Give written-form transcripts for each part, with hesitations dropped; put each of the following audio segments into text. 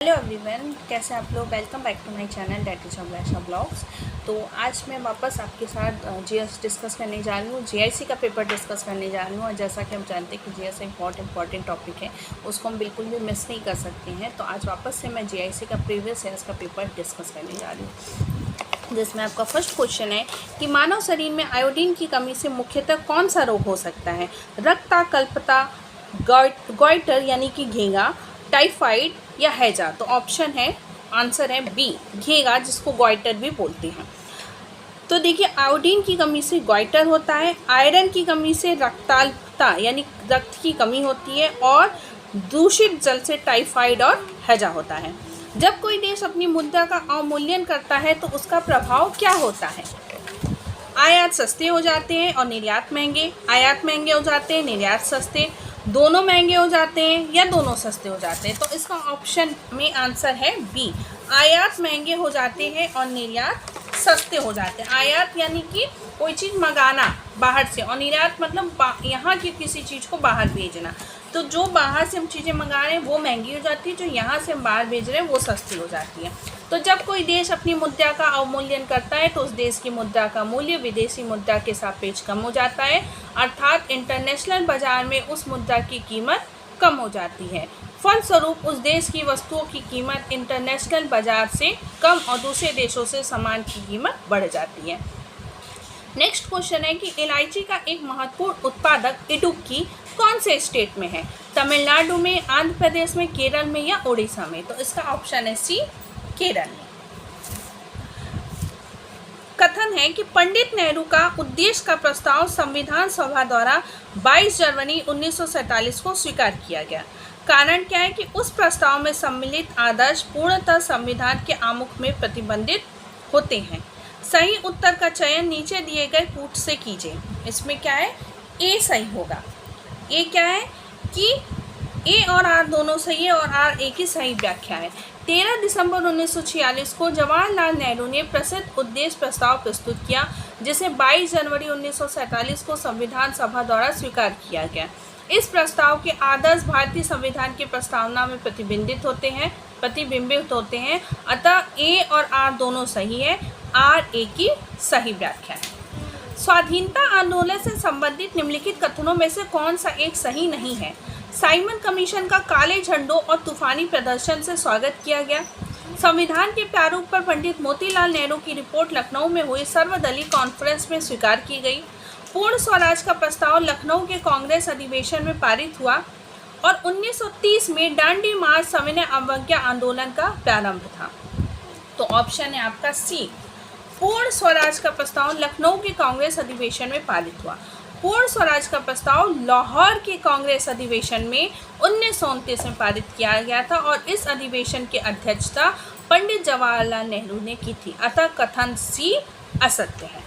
Hello everyone, कैसे आप लोग। Welcome back to my channel that is Abhilasha blogs. तो आज मैं वापस आपके साथ जीएस डिस्कस करने जा रही हूँ। जीआईसी का पेपर डिस्कस करने जा रही हूँ। और जैसा कि हम जानते हैं कि जीएस एक बहुत इंपॉर्टेंट टॉपिक है, उसको हम बिल्कुल भी मिस नहीं कर सकते हैं। तो आज वापस से मैं जीआईसी का प्रीवियस ईयर्स का पेपर डिस्कस करने जा रही हूँ, जिसमें आपका फर्स्ट क्वेश्चन है कि मानव शरीर में आयोडीन की कमी से मुख्यतः कौन सा रोग हो सकता है। रक्ताकल्पता, गॉइटर यानी कि घेंगा, टाइफाइड या हैजा। तो ऑप्शन है, आंसर है बी, घेंगा, जिसको गॉइटर भी बोलते हैं। तो देखिए, आयोडीन की कमी से गॉइटर होता है, आयरन की कमी से रक्ताल्पता यानी रक्त की कमी होती है, और दूषित जल से टाइफाइड और हैजा होता है। जब कोई देश अपनी मुद्रा का अवमूल्यन करता है तो उसका प्रभाव क्या होता है। आयात सस्ते हो जाते हैं और निर्यात महंगे, आयात महंगे हो जाते हैं, निर्यात सस्ते, दोनों महंगे हो जाते हैं या दोनों सस्ते हो जाते हैं। तो इसका ऑप्शन में आंसर है बी, आयात महंगे हो जाते हैं और निर्यात सस्ते हो जाते हैं। आयात यानी कि कोई चीज़ मंगाना बाहर से, और निर्यात मतलब यहाँ की किसी चीज़ को बाहर भेजना। तो जो बाहर से हम चीज़ें मंगा रहे हैं वो महंगी हो जाती है, जो यहाँ से हम बाहर भेज रहे हैं वो सस्ती हो जाती है। तो जब कोई देश अपनी मुद्रा का अवमूल्यन करता है तो उस देश की मुद्रा का मूल्य विदेशी मुद्रा के सापेक्ष कम हो जाता है, अर्थात इंटरनेशनल बाजार में उस मुद्रा की कीमत कम हो जाती है। फलस्वरूप उस देश की वस्तुओं की कीमत इंटरनेशनल बाजार से कम और दूसरे देशों से सामान की कीमत बढ़ जाती है। नेक्स्ट क्वेश्चन है कि इलायची का एक महत्वपूर्ण उत्पादक इडुक्की कौन से स्टेट में है। तमिलनाडु में, आंध्र प्रदेश में, केरल में या उड़ीसा में। तो इसका ऑप्शन है सी, केरल में। कथन है कि पंडित नेहरू का उद्देश्य का प्रस्ताव संविधान सभा द्वारा 22 जनवरी 1947 को स्वीकार किया गया। कारण क्या है कि उस प्रस्ताव में सम्मिलित आदर्श पूर्णतः संविधान के आमुख में प्रतिबंधित होते हैं। सही उत्तर का चयन नीचे दिए गए कूट से कीजिए। इसमें क्या है, ए सही होगा। ए क्या है कि ए और आर दोनों सही है और आर ए की सही व्याख्या है। 13 दिसंबर 1946 को जवाहरलाल नेहरू ने प्रसिद्ध उद्देश्य प्रस्ताव प्रस्तुत किया, जिसे 22 जनवरी 1947 को संविधान सभा द्वारा स्वीकार किया गया। इस प्रस्ताव के आदर्श भारतीय संविधान की प्रस्तावना में प्रतिबिंबित होते हैं। अतः ए और आर दोनों सही है, आर ए की सही व्याख्या है। स्वाधीनता आंदोलन से संबंधित निम्नलिखित कथनों में से कौन सा एक सही नहीं है। साइमन कमीशन का काले झंडों और तूफानी प्रदर्शन से स्वागत किया गया। संविधान के प्रारूप पर पंडित मोतीलाल नेहरू की रिपोर्ट लखनऊ में हुई सर्वदलीय कॉन्फ्रेंस में स्वीकार की गई। पूर्ण स्वराज का प्रस्ताव लखनऊ के कांग्रेस अधिवेशन में पारित हुआ और 1930 में डांडी मार्च सविनय अवज्ञा आंदोलन का प्रारंभ था। तो ऑप्शन है आपका सी, पूर्ण स्वराज का प्रस्ताव लखनऊ के कांग्रेस अधिवेशन में पारित हुआ। पूर्ण स्वराज का प्रस्ताव लाहौर के कांग्रेस अधिवेशन में 1929 में पारित किया गया था और इस अधिवेशन की अध्यक्षता पंडित जवाहरलाल नेहरू ने की थी। अतः कथन सी असत्य है।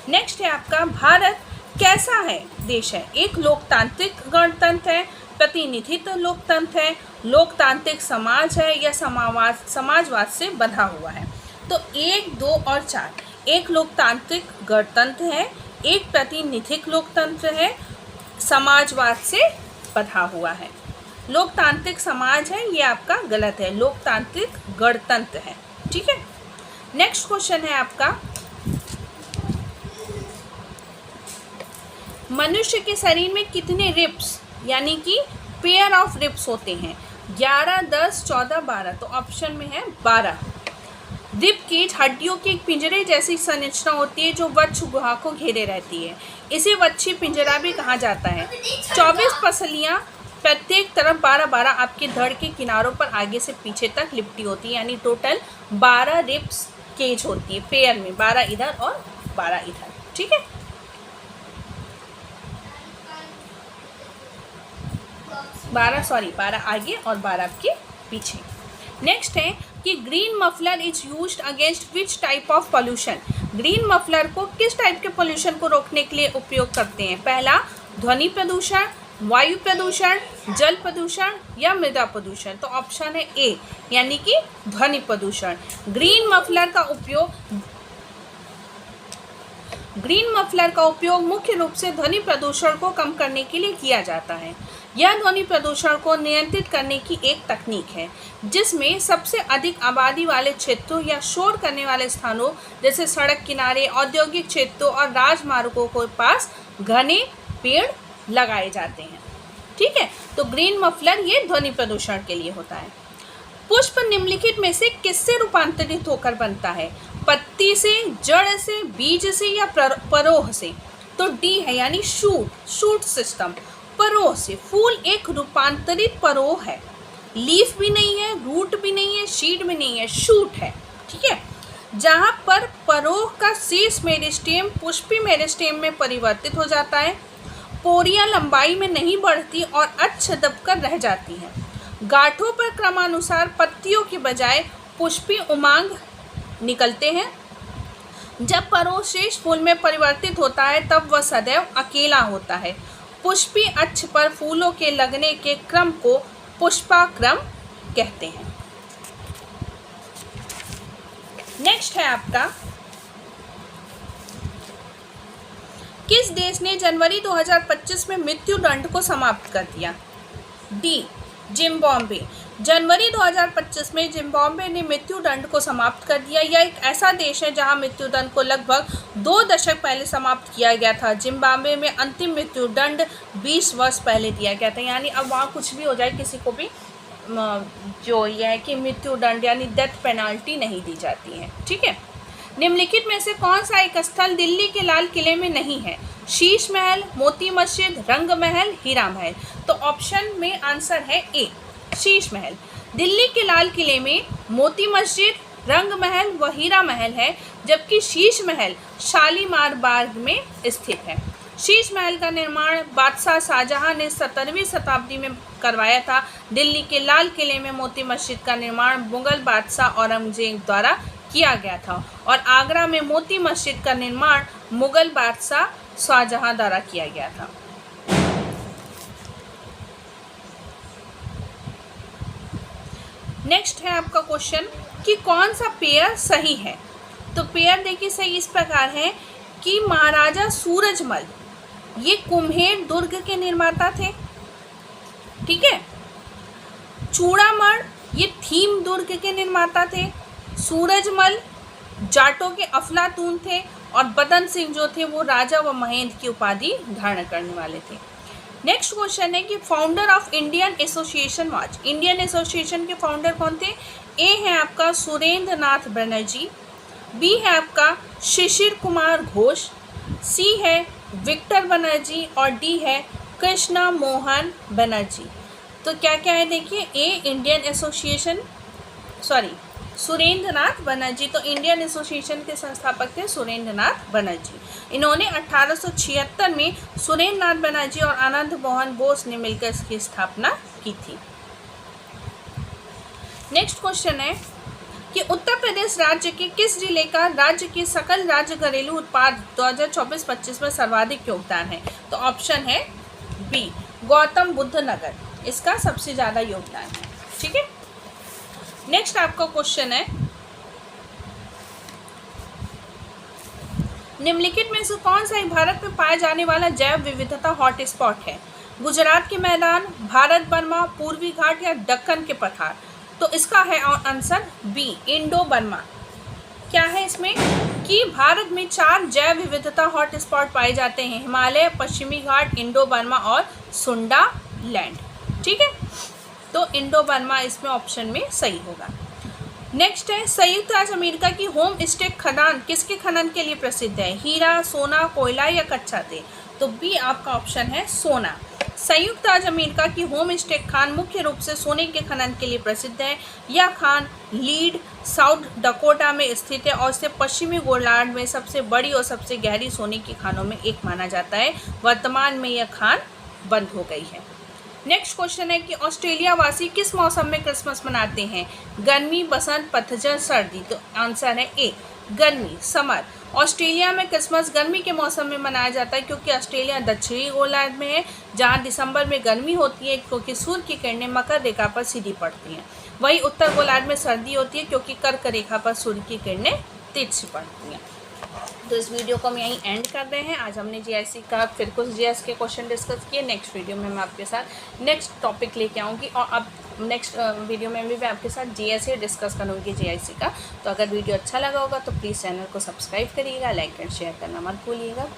नेक्स्ट है आपका, भारत कैसा है देश है। एक लोकतांत्रिक गणतंत्र है, प्रतिनिधित्व लोकतंत्र है, लोकतांत्रिक समाज है या समाजवाद से बंधा हुआ है। तो 1, 2 और 4, एक लोकतांत्रिक गणतंत्र है, एक प्रातिनिधिक लोकतंत्र है, समाजवाद से बंधा हुआ है। लोकतांत्रिक समाज है, ये आपका गलत है, लोकतांत्रिक गणतंत्र है। ठीक है। नेक्स्ट क्वेश्चन है आपका, मनुष्य के शरीर में कितने रिब्स यानी कि पेयर ऑफ रिब्स होते हैं। 11, 10, 14, 12। तो ऑप्शन में है 12। रिब केज हड्डियों की एक पिंजरे जैसी संरचना होती है जो वक्ष गुहा को घेरे रहती है। इसे वक्षी पिंजरा भी कहा जाता है। 24 पसलियां प्रत्येक तरफ 12-12 आपके धड़ के किनारों पर आगे से पीछे तक लिपटी होती है, यानी टोटल 12 रिब्स केज होती है पेयर में, 12 इधर और 12 इधर। ठीक है। बारह आगे और 12 आपके पीछे। नेक्स्ट है कि green muffler is used against which type of pollution. Green muffler को किस टाइप के पॉल्यूशन को रोकने के लिए उपयोग करते हैं। पहला, ध्वनि प्रदूषण, वायु प्रदूषण, जल प्रदूषण या मृदा प्रदूषण। तो ऑप्शन है ए, यानी कि ध्वनि प्रदूषण। ग्रीन मफलर का उपयोग ग्रीन मफलर का उपयोग मुख्य रूप से ध्वनि प्रदूषण को कम करने के लिए किया जाता है। यह ध्वनि प्रदूषण को नियंत्रित करने की एक तकनीक है जिसमें सबसे अधिक आबादी वाले क्षेत्रों या शोर करने वाले स्थानों जैसे सड़क किनारे, औद्योगिक क्षेत्रों और राजमार्गों के पास घने पेड़ लगाए जाते हैं। ठीक है, तो ग्रीन मफलर ये ध्वनि प्रदूषण के लिए होता है। पुष्प निम्नलिखित में से किससे रूपांतरित होकर बनता है? पत्ती से, जड़ से, बीज से या परोह से? तो डी है, यानी शूट सिस्टम। परोह से। फूल एक रूपांतरित परोह है, लीफ भी नहीं है, रूट भी नहीं है, शीड भी नहीं है, शूट है। ठीक है, जहाँ पर परोह का शीर्ष मेरिस्टेम पुष्पी मेरिस्टेम में परिवर्तित हो जाता है। पोरियां लंबाई में नहीं बढ़ती और अच्छ दबकर रह जाती हैं। गांठों पर क्रमानुसार पत्तियों के बजाय पुष्पी उमांग निकलते हैं। जब परोह शेष फूल में परिवर्तित होता है तब वह सदैव अकेला होता है। पुष्पी अक्ष पर फूलों के लगने के क्रम को पुष्पाक्रम कहते हैं। नेक्स्ट है आपका, किस देश ने जनवरी 2025 में मृत्यु दंड को समाप्त कर दिया? D, Zimbabwe. जनवरी 2025 में जिम्बाब्वे ने मृत्यु दंड को समाप्त कर दिया। यह एक ऐसा देश है जहां मृत्यु दंड को लगभग 2 दशक पहले समाप्त किया गया था। जिम्बाब्वे में अंतिम मृत्यु दंड 20 वर्ष पहले दिया गया था, यानी अब वहाँ कुछ भी हो जाए किसी को भी जो यह है कि मृत्यु दंड यानी डेथ पेनाल्टी नहीं दी जाती है। ठीक है, निम्नलिखित में से कौन सा एक स्थल दिल्ली के लाल किले में नहीं है? शीश महल, मोती मस्जिद, रंग महल, हीरा महल? तो ऑप्शन में आंसर है ए, शीश महल। दिल्ली के लाल किले में मोती मस्जिद, रंग महल व हीरा महल है, जबकि शीश महल शालीमार बाग में स्थित है। शीश महल का निर्माण बादशाह शाहजहां ने 17वीं शताब्दी में करवाया था। दिल्ली के लाल किले में मोती मस्जिद का निर्माण मुगल बादशाह औरंगजेब द्वारा किया गया था और आगरा में मोती मस्जिद का निर्माण मुगल बादशाह शाहजहां द्वारा किया गया था। नेक्स्ट है आपका क्वेश्चन कि कौन सा पेयर सही है? तो पेयर देखिए सही इस प्रकार है कि महाराजा सूरजमल ये कुम्हेर दुर्ग के निर्माता थे। ठीक है, चूड़ामण ये थीम दुर्ग के निर्माता थे। सूरजमल जाटों के अफलातून थे और बदन सिंह जो थे वो राजा व महेंद्र की उपाधि धारण करने वाले थे। नेक्स्ट क्वेश्चन है कि founder of Indian association was? Indian association के फाउंडर कौन थे? ए है आपका सुरेंद्र नाथ बनर्जी, बी है आपका शिशिर कुमार घोष, सी है विक्टर बनर्जी और डी है कृष्णा मोहन बनर्जी। तो क्या क्या है देखिए, ए इंडियन एसोसिएशन सुरेंद्र नाथ बनर्जी, तो इंडियन एसोसिएशन के संस्थापक थे सुरेंद्र नाथ बनर्जी। इन्होंने 1876 में सुरेंद्र नाथ बनर्जी और आनंद मोहन बोस ने मिलकर इसकी स्थापना की थी। नेक्स्ट क्वेश्चन है कि उत्तर प्रदेश राज्य के किस जिले का राज्य के सकल राज्य घरेलू उत्पाद 2024-25 में सर्वाधिक योगदान है? तो ऑप्शन है बी, गौतम बुद्ध नगर, इसका सबसे ज़्यादा योगदान है। ठीक है, नेक्स्ट आपका क्वेश्चन है, निम्नलिखित में से कौन सा भारत में पाया जाने वाला जैव विविधता हॉटस्पॉट है? गुजरात के मैदान, भारत बर्मा, पूर्वी घाट या दक्कन के पठार? तो इसका है आंसर बी, इंडो बर्मा। क्या है इसमें कि भारत में 4 जैव विविधता हॉटस्पॉट पाए जाते हैं, हिमालय, पश्चिमी घाट, इंडो बर्मा और सुंडा लैंड। ठीक है, तो इंडो बर्मा इसमें ऑप्शन में सही होगा। नेक्स्ट है, संयुक्त राज्य अमेरिका की होम स्टे खदान किसके खनन के लिए प्रसिद्ध है? हीरा, सोना, कोयला या कच्चा तेल? तो बी आपका ऑप्शन है सोना। संयुक्त राज्य अमेरिका की होम स्टे खान मुख्य रूप से सोने के खनन के लिए प्रसिद्ध है। यह खान लीड, साउथ डकोटा में स्थित है और इसे पश्चिमी गोलार्ध में सबसे बड़ी और सबसे गहरी सोने की खानों में एक माना जाता है। वर्तमान में यह खान बंद हो गई है। नेक्स्ट क्वेश्चन है कि ऑस्ट्रेलिया वासी किस मौसम में क्रिसमस मनाते हैं? गर्मी, बसंत, पतझड़, सर्दी? तो आंसर है ए, गर्मी, समर। ऑस्ट्रेलिया में क्रिसमस गर्मी के मौसम में मनाया जाता है क्योंकि ऑस्ट्रेलिया दक्षिणी गोलार्ध में है जहां दिसंबर में गर्मी होती है क्योंकि सूर्य की किरणें मकर रेखा पर सीधी पड़ती हैं। वहीं उत्तर गोलार्ध में सर्दी होती है क्योंकि कर्क रेखा पर सूर्य की किरणें तिरछी पड़ती हैं। तो इस वीडियो को हम यहीं एंड कर रहे हैं। आज हमने जीआईसी का फिर कुछ जीएस के क्वेश्चन डिस्कस किए। नेक्स्ट वीडियो में मैं आपके साथ नेक्स्ट टॉपिक लेके आऊँगी और अब नेक्स्ट वीडियो में भी मैं आपके साथ जीएस ही डिस्कस करूँगी जीआईसी का। तो अगर वीडियो अच्छा लगा होगा तो प्लीज़ चैनल को सब्सक्राइब करिएगा, लाइक एंड शेयर करना मत भूलिएगा।